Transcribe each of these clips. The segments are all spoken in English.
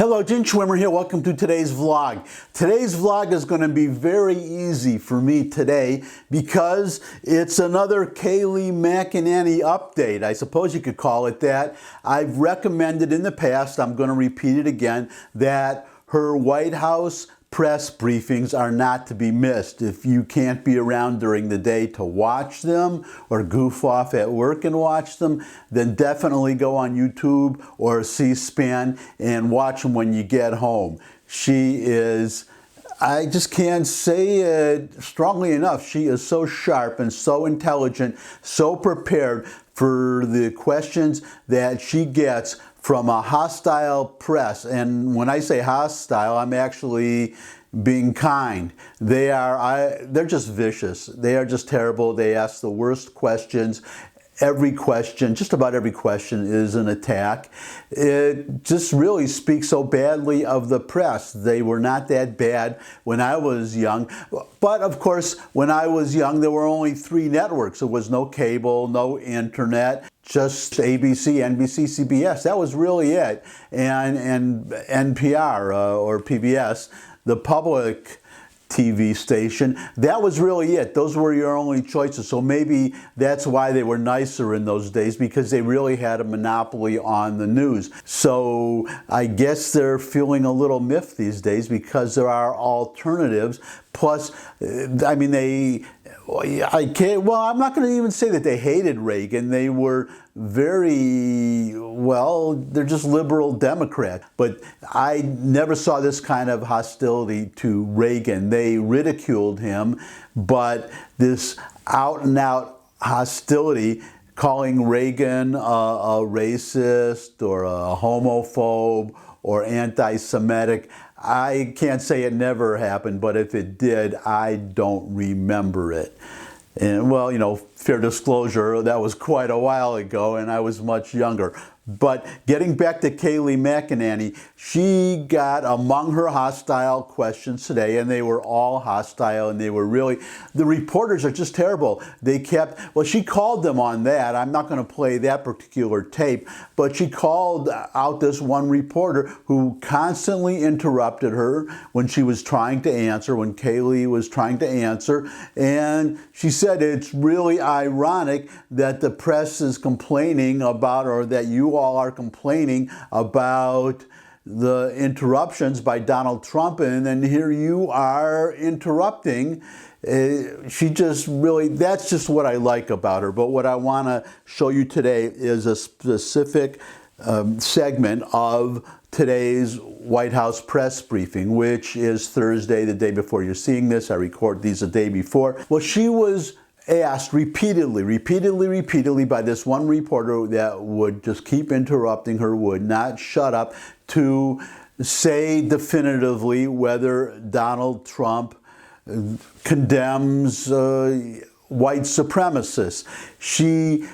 Hello, Gene Schwimmer here. Welcome to today's vlog. Today's vlog is going to be very easy for me today because it's another Kayleigh McEnany update. I suppose you could call it that. I've recommended in the past, I'm going to repeat it again, that her White House press briefings are not to be missed. If you can't be around during the day to watch them or goof off at work and watch them, then definitely go on YouTube or C-SPAN and watch them when you get home. She is, I just can't say it strongly enough, she is so sharp and so intelligent, so prepared for the questions that she gets from a hostile press. And when I say hostile, I'm actually being kind. They're just vicious. They are just terrible. They ask the worst questions. Every question, just about every question, is an attack. It just really speaks so badly of the press. They were not that bad when I was young. But of course, when I was young, there were only 3 networks. There was no cable, no internet, just ABC, NBC, CBS. That was really it. And NPR or PBS, the public TV station. That was really it. Those were your only choices. So maybe that's why they were nicer in those days, because they really had a monopoly on the news. So I guess they're feeling a little miffed these days because there are alternatives. Plus, I mean, I'm not going to even say that they hated Reagan. They were very, well, they're just liberal Democrats. But I never saw this kind of hostility to Reagan. They ridiculed him, but this out-and-out hostility, calling Reagan a racist or a homophobe or anti-Semitic, I can't say it never happened, but if it did, I don't remember it. And well, you know, fair disclosure, that was quite a while ago and I was much younger. But getting back to Kayleigh McEnany, she got among her hostile questions today, and they were all hostile, and they were really, the reporters are just terrible. They kept, well, she called them on that. I'm not going to play that particular tape, but she called out this one reporter who constantly interrupted her when she was trying to answer, when Kayleigh was trying to answer, and she said it's really ironic that the press is complaining about, or that you all are complaining about the interruptions by Donald Trump, and then here you are interrupting. She just really, that's just what I like about her. But what I want to show you today is a specific segment of today's White House press briefing, which is Thursday, the day before you're seeing this. I record these the day before. Well, she was asked repeatedly by this one reporter that would just keep interrupting her, would not shut up, to say definitively whether Donald Trump condemns white supremacists. She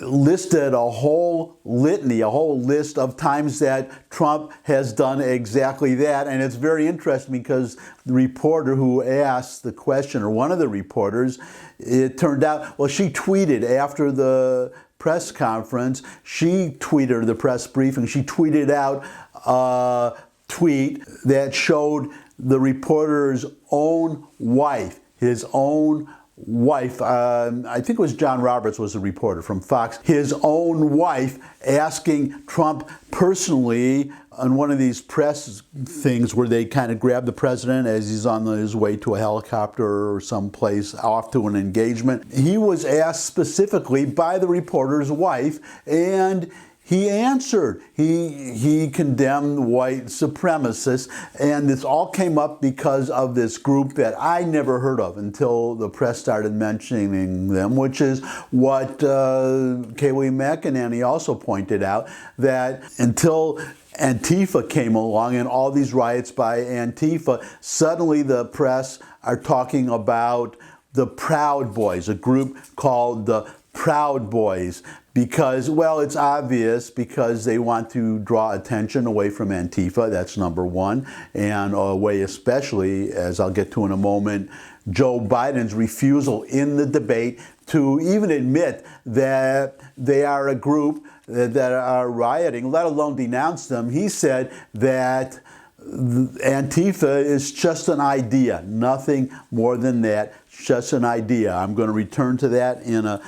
listed a whole litany, a whole list of times that Trump has done exactly that. And it's very interesting because the reporter who asked the question, or one of the reporters, it turned out, well, she tweeted after the press conference, she tweeted the press briefing, she tweeted out a tweet that showed the reporter's own wife, his own wife, I think it was John Roberts was the reporter from Fox, his own wife asking Trump personally on one of these press things where they kind of grab the president as he's on his way to a helicopter or someplace off to an engagement. He was asked specifically by the reporter's wife, and he answered. He condemned white supremacists, and this all came up because of this group that I never heard of until the press started mentioning them, which is what Kayleigh McEnany also pointed out, that until Antifa came along and all these riots by Antifa, suddenly the press are talking about the Proud Boys, a group called the Proud Boys, because, well, it's obvious, because they want to draw attention away from Antifa, that's number one, and away especially, as I'll get to in a moment, Joe Biden's refusal in the debate to even admit that they are a group that are rioting, let alone denounce them. He said that Antifa is just an idea, nothing more than that, just an idea. I'm going to return to that in a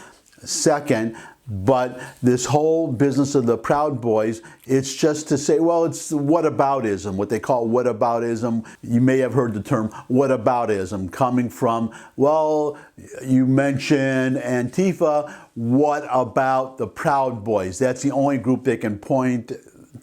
second. But this whole business of the Proud Boys, it's just to say, well, it's whataboutism, what they call whataboutism. You may have heard the term whataboutism coming from, well, you mentioned Antifa, what about the Proud Boys? That's the only group they can point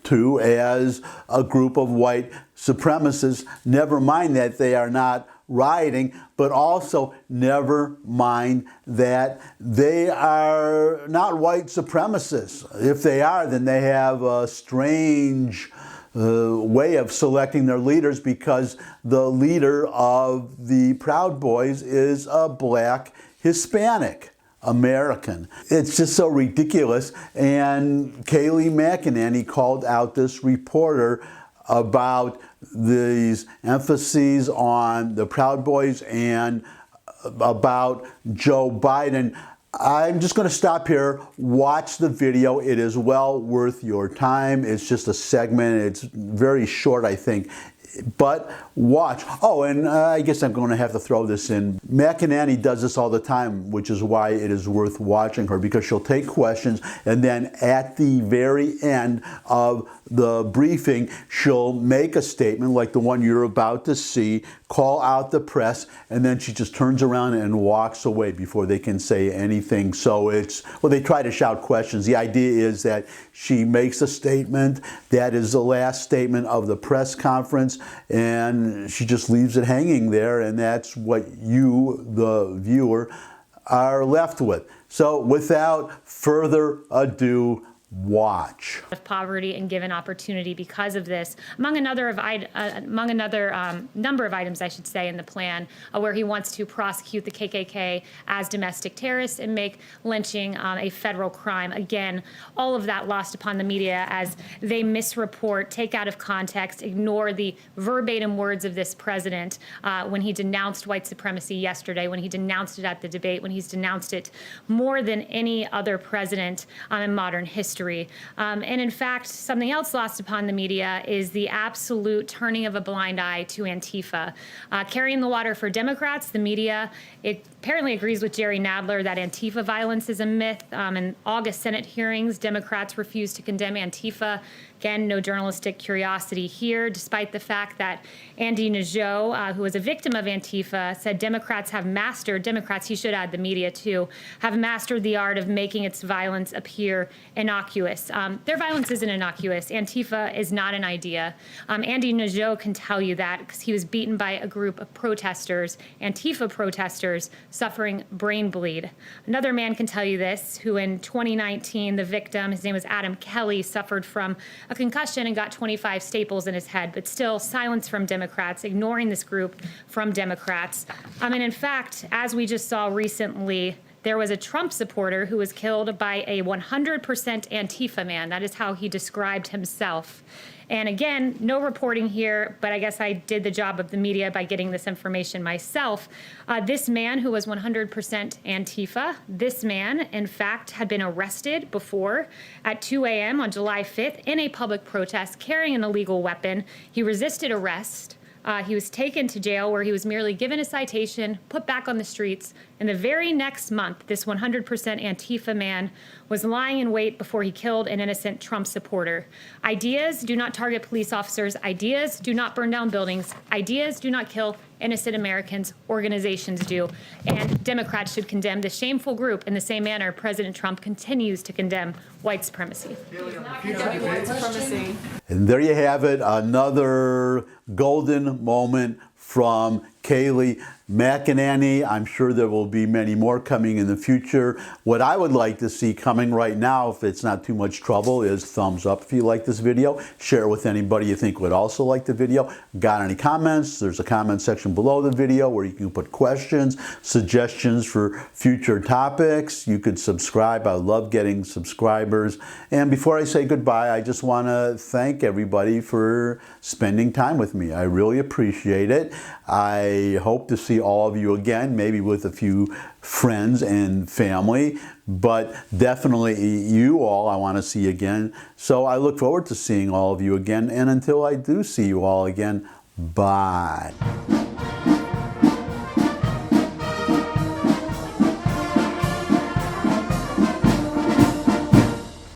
to as a group of white supremacists. Never mind that they are not rioting, but also never mind that they are not white supremacists. If they are, then they have a strange way of selecting their leaders, because the leader of the Proud Boys is a black Hispanic American. It's just so ridiculous. And Kayleigh McEnany called out this reporter about these emphases on the Proud Boys and about Joe Biden. I'm just going to stop here. Watch the video. It is well worth your time. It's just a segment. It's very short, I think. But watch. Oh, and I guess I'm going to have to throw this in. McEnany does this all the time, which is why it is worth watching her, because she'll take questions, and then at the very end of the briefing, she'll make a statement like the one you're about to see, call out the press, and then she just turns around and walks away before they can say anything. So it's, well, they try to shout questions. The idea is that she makes a statement that is the last statement of the press conference, and she just leaves it hanging there, and that's what you, the viewer, are left with. So without further ado, watch. Of poverty and given opportunity because of this, among another number of items, I should say, in the plan, where he wants to prosecute the KKK as domestic terrorists and make lynching a federal crime. Again, all of that lost upon the media as they misreport, take out of context, ignore the verbatim words of this president when he denounced white supremacy yesterday, when he denounced it at the debate, when he's denounced it more than any other president in modern history. And in fact, something else lost upon the media is the absolute turning of a blind eye to Antifa. Carrying the water for Democrats, the media, it apparently agrees with Jerry Nadler that Antifa violence is a myth. In August Senate hearings, Democrats refused to condemn Antifa. Again, no journalistic curiosity here, despite the fact that Andy Nadeau, who was a victim of Antifa, said Democrats, he should add the media too, have mastered the art of making its violence appear innocuous. Their violence isn't innocuous. Antifa is not an idea. Andy Nadeau can tell you that because he was beaten by a group of protesters, Antifa protesters, suffering brain bleed. Another man can tell you this, who in 2019, the victim, his name was Adam Kelly, suffered from a concussion and got 25 staples in his head, but still silence from Democrats, ignoring this group from Democrats. And in fact, as we just saw recently, there was a Trump supporter who was killed by a 100% Antifa man. That is how he described himself. And again, no reporting here, but I guess I did the job of the media by getting this information myself. This man who was 100% Antifa, this man, in fact, had been arrested before at 2 a.m. on July 5th in a public protest carrying an illegal weapon. He resisted arrest. He was taken to jail where he was merely given a citation, put back on the streets, and the very next month, this 100% Antifa man was lying in wait before he killed an innocent Trump supporter. Ideas do not target police officers. Ideas do not burn down buildings. Ideas do not kill innocent Americans. Organizations do. And Democrats should condemn this shameful group in the same manner President Trump continues to condemn white supremacy. And there you have it, another golden moment from Kayleigh McEnany. I'm sure there will be many more coming in the future. What I would like to see coming right now, if it's not too much trouble, is thumbs up if you like this video. Share it with anybody you think would also like the video. Got any comments? There's a comment section below the video where you can put questions, suggestions for future topics. You could subscribe. I love getting subscribers. And before I say goodbye, I just want to thank everybody for spending time with me. I really appreciate it. it. I hope to see all of you again, maybe with a few friends and family, but definitely you all I want to see again. So I look forward to seeing all of you again, and until I do see you all again, bye.